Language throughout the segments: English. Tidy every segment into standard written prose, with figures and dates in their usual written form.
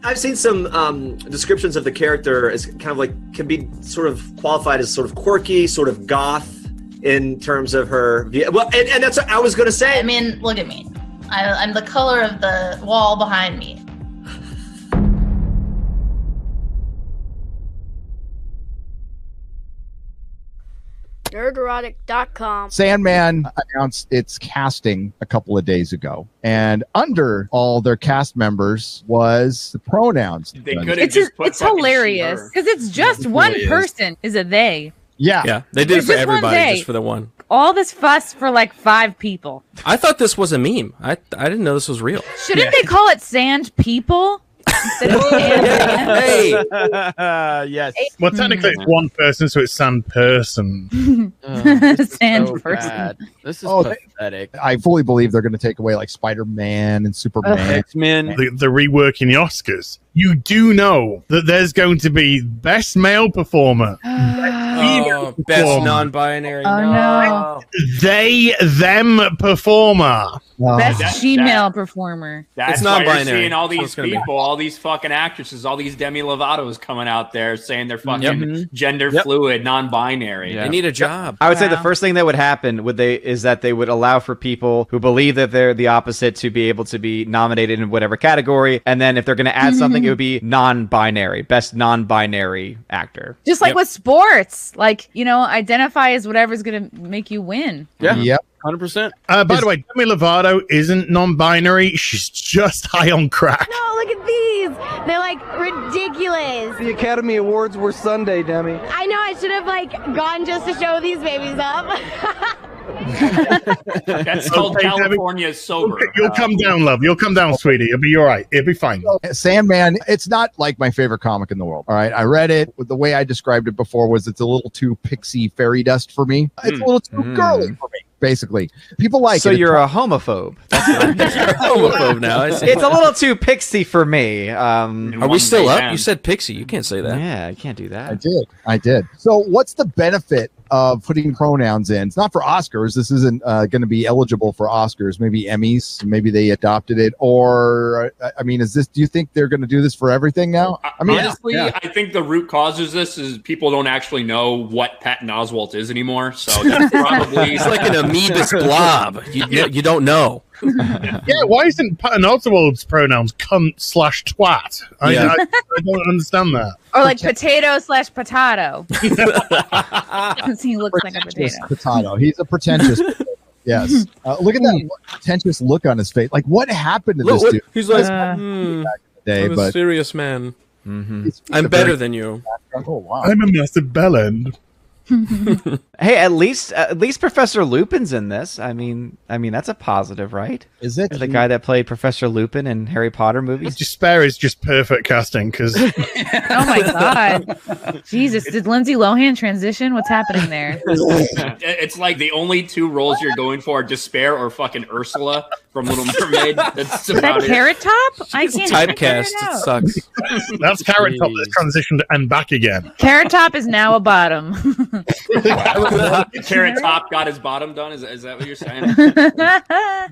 I've seen some descriptions of the character as kind of like can be sort of qualified as sort of quirky, sort of goth in terms of her. Well, and that's what I was going to say. I mean, look at me. I'm the color of the wall behind me. Nerdrotic.com. Sandman announced its casting a couple of days ago, and under all their cast members was the pronouns. They could have just put it's hilarious because it's just one person. Is it they? Yeah, they did it It's for just one everybody, day. just for the one. All this fuss for like 5 people. I thought this was a meme. I didn't know this was real. Shouldn't they call it Sand People instead of Sand? Hey, yes. Well, technically, it's one person, so it's Sand Person. Sand so person. bad. This is Oh, pathetic. I fully believe they're going to take away like Spider-Man and Superman. X-Men. The reworking the Oscars. You do know that there's going to be Best Male Performer. oh, best non-binary. Oh no. They, them performer. Best female performer. That's It's why you're non-binary. seeing all That's what these it's gonna be. people, all these fucking actresses, all these Demi Lovatos coming out there saying they're fucking Yep. gender fluid, non-binary. Yeah. They need a job. I would say the Wow. first thing that would happen is that they would allow for people who believe that they're the opposite to be able to be nominated in whatever category, and then if they're going to add something, it would be non-binary, best non-binary actor. Just like Yep. with sports, like, identify as whatever's gonna make you win. Yeah. Yep. 100%. By the way, Demi Lovato isn't non-binary. She's just high on crack. No, look at these. They're like ridiculous. The Academy Awards were Sunday, Demi. I know I should have gone just to show these babies up. That's called Okay, California sober. You'll come down, love. You'll come down, sweetie. It'll be all right. It'll be fine. Sandman, it's not like my favorite comic in the world. All right. I read it. The way I described it before was it's a little too pixie fairy dust for me. It's a little too girly for me, basically. People like So it. you're a homophobe. Homophobe now. It's a little too pixie for me. Are we still up? You said pixie. You can't say that. Yeah, I can't do that. I did. So what's the benefit of putting pronouns in? It's not for Oscars. This isn't going to be eligible for Oscars. Maybe Emmys. Maybe they adopted it. Or, I mean, do you think they're going to do this for everything now? I mean, honestly, I think the root cause of this is people don't actually know what Patton Oswalt is anymore. So that's probably He's like an amoebus blob. You don't know. Yeah, why isn't Patton Oswalt's pronouns cunt/twat? I don't understand that. Or like potato/potato. Because he looks like a potato. Potato. He's a pretentious. Yes. Look at that pretentious look on his face. Like, what happened to this dude? He's like, I'm I'm a serious man. I'm better than you. Oh, wow. I'm a massive bellend. Hey, at least Professor Lupin's in this. I mean that's a positive, right? Is it the guy that played Professor Lupin in Harry Potter movies? Despair is just perfect casting because. Oh my god. Jesus, did Lindsay Lohan transition? What's happening there? It's like the only 2 roles you're going for are Despair or fucking Ursula from Little Mermaid. That's Is that about it. Carrot Top? I can't Typecast. figure it It out. sucks. That's Carrot Top that's transitioned and back again. Carrot Top is now a bottom. Carrot Top got his bottom done. Is that what you're saying?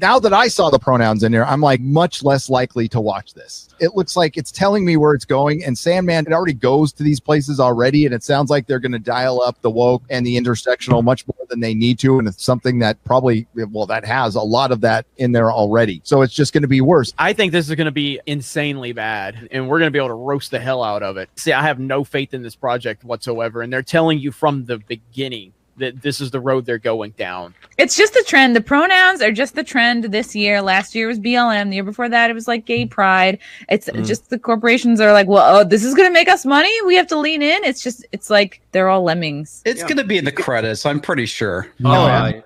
Now that I saw the pronouns in there, I'm like much less likely to watch this. It looks like it's telling me where it's going, and Sandman, it already goes to these places already, and it sounds like they're going to dial up the woke and the intersectional much more than they need to, and it's something that probably, that has a lot of that in there already. So it's just going to be worse. I think this is going to be insanely bad, and we're going to be able to roast the hell out of it. See, I have no faith in this project whatsoever, and they're telling you from the beginning that this is the road they're going down. It's just a trend. The pronouns are just the trend this year. Last year was BLM. The year before that, it was like gay pride. It's just the corporations are like, well, this is going to make us money. We have to lean in. It's like they're all lemmings. It's going to be in the credits, I'm pretty sure. Oh,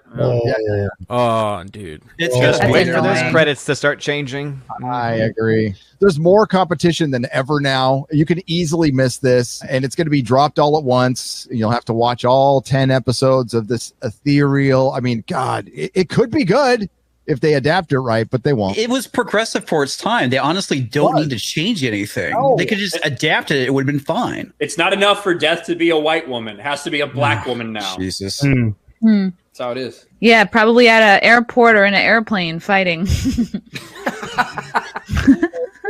dude. It's just wait for those credits to start changing. I agree. There's more competition than ever now. You can easily miss this, and it's going to be dropped all at once. You'll have to watch all 10 episodes of this ethereal. I mean, God, it could be good if they adapt it right, but they won't. It was progressive for its time. They honestly don't need to change anything. No. They could just adapt it. It would have been fine. It's not enough for Death to be a white woman. It has to be a black woman now. Jesus. That's how it is. Yeah, probably at an airport or in an airplane fighting.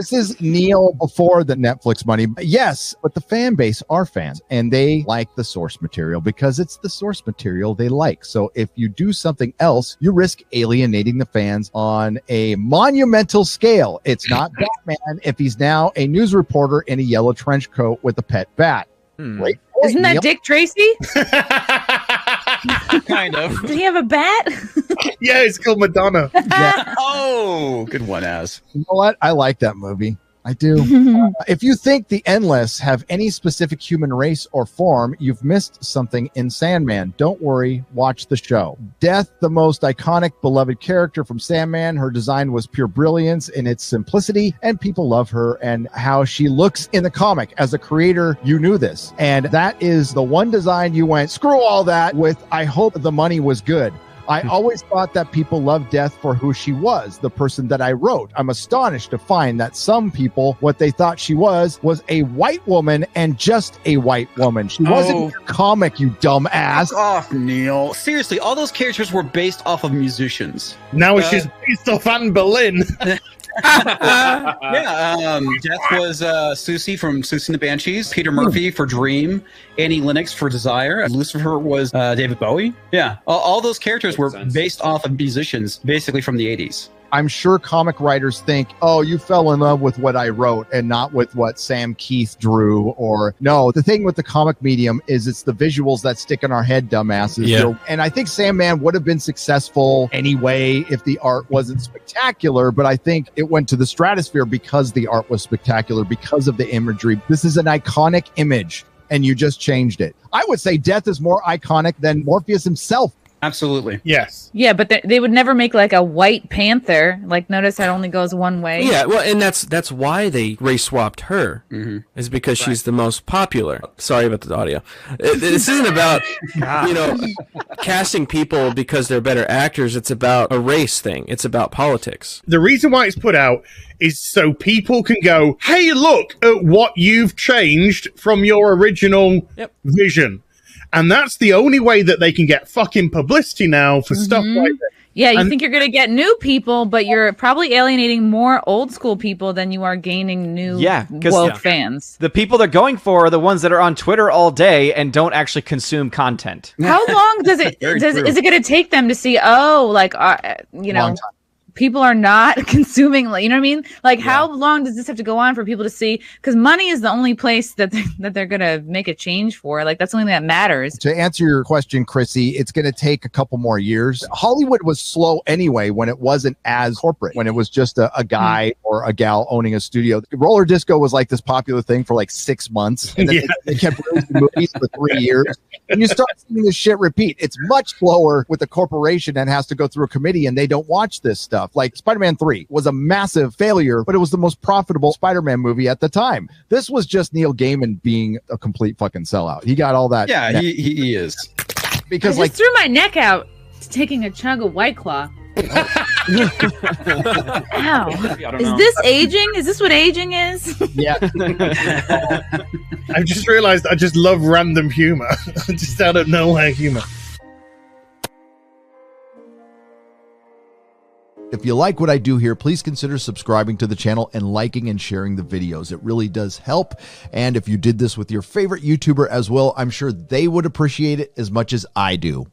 This is Neil before the Netflix money. Yes, but the fan base are fans and they like the source material because it's the source material they like. So if you do something else, you risk alienating the fans on a monumental scale. It's not Batman if he's now a news reporter in a yellow trench coat with a pet bat. Right? Isn't that Dick Tracy? Kind of. Does he have a bat? Yeah, it's called Madonna. Yeah. Oh, good one, Az. You know what? I like that movie. I do. If you think the Endless have any specific human race or form, you've missed something in Sandman. Don't worry, watch the show. Death, the most iconic, beloved character from Sandman. Her design was pure brilliance in its simplicity, and people love her and how she looks in the comic. As a creator, you knew this. And that is the one design you went, screw all that with, I hope the money was good. I always thought that people loved Death for who she was, the person that I wrote. I'm astonished to find that some people, what they thought she was a white woman and just a white woman. She wasn't your comic, you dumb ass. Fuck off, Neil. Seriously, all those characters were based off of musicians. Now she's based off Anne Boleyn. Death was Susie from Susie and the Banshees, Peter Murphy for Dream, Annie Lennox for Desire, and Lucifer was David Bowie. Yeah, all those characters were based off of musicians, basically from the 80s. I'm sure comic writers think, oh, you fell in love with what I wrote and not with what Sam Keith drew. Or no, the thing with the comic medium is it's the visuals that stick in our head, dumbasses. Yeah. And I think Sandman would have been successful anyway if the art wasn't spectacular, but I think it went to the stratosphere because the art was spectacular, because of the imagery. This is an iconic image and you just changed it. I would say Death is more iconic than Morpheus himself. Absolutely. Yes. Yeah, but they would never make like a white panther. Like, notice how it only goes one way. Yeah, well, and that's why they race swapped her, is because she's the most popular. Sorry about the audio. This isn't about casting people because they're better actors. It's about a race thing. It's about politics. The reason why it's put out is so people can go, hey, look at what you've changed from your original vision. And that's the only way that they can get fucking publicity now for stuff like that. Yeah, you think you're going to get new people, but you're probably alienating more old school people than you are gaining new woke fans. The people they're going for are the ones that are on Twitter all day and don't actually consume content. How long does it is it going to take them to see, people are not consuming, you know what I mean? Like, how long does this have to go on for people to see? Because money is the only place that they're going to make a change for. Like, that's the only thing that matters. To answer your question, Chrissy, it's going to take a couple more years. Hollywood was slow anyway when it wasn't as corporate, when it was just a guy or a gal owning a studio. Roller disco was like this popular thing for like 6 months. And then they kept releasing movies for 3 years. And you start seeing this shit repeat. It's much slower with a corporation that has to go through a committee and they don't watch this stuff. Like Spider-Man 3 was a massive failure, but it was the most profitable Spider-Man movie at the time. This was just Neil Gaiman being a complete fucking sellout. He got all that. Yeah, he is. Because I just threw my neck out taking a chug of White Claw. Ow. Is this aging? Is this what aging is? Yeah. I've just realized I just love random humor. Just out of nowhere humor. If you like what I do here, please consider subscribing to the channel and liking and sharing the videos. It really does help. And if you did this with your favorite YouTuber as well, I'm sure they would appreciate it as much as I do.